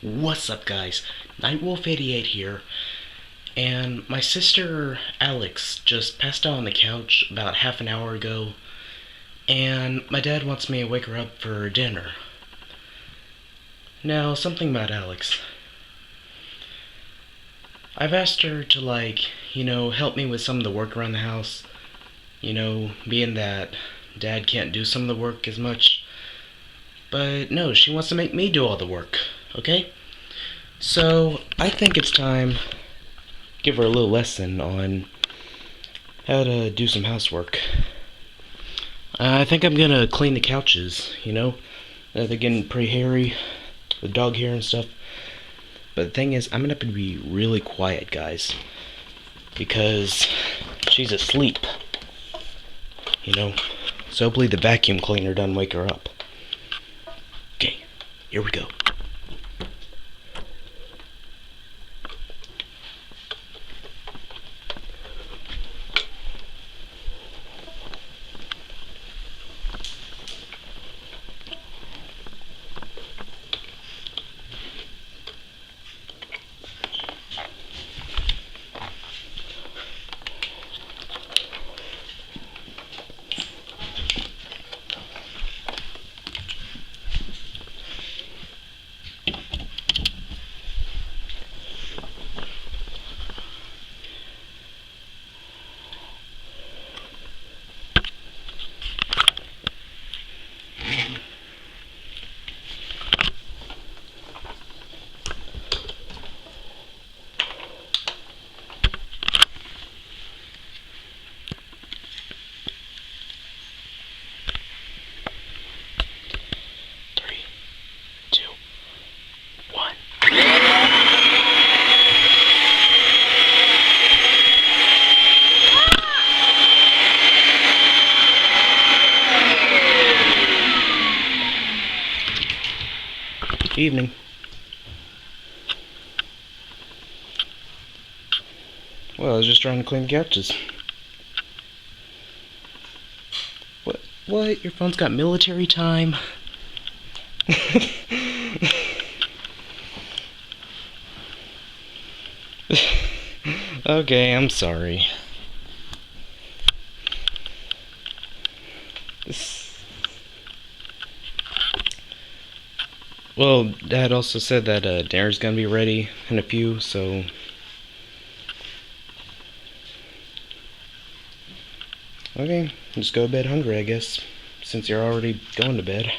What's up, guys? Nightwolf88 here, and my sister Alex just passed out on the couch about half an hour ago, and my dad wants me to wake her up for dinner. Now, something about Alex. I've asked her to, help me with some of the work around the house, being that dad can't do some of the work as much. But no, she wants to make me do all the work, okay? So, I think it's time to give her a little lesson on how to do some housework. I think I'm gonna clean the couches, they're getting pretty hairy, with dog hair and stuff. But the thing is, I'm gonna have to be really quiet, guys, because she's asleep, So hopefully the vacuum cleaner doesn't wake her up. Okay, here we go. Evening. Well, I was just trying to clean the couches. What? Your phone's got military time? Okay, I'm sorry. Well, Dad also said that dinner's gonna be ready in a few, so... Okay, just go to bed hungry, I guess, since you're already going to bed.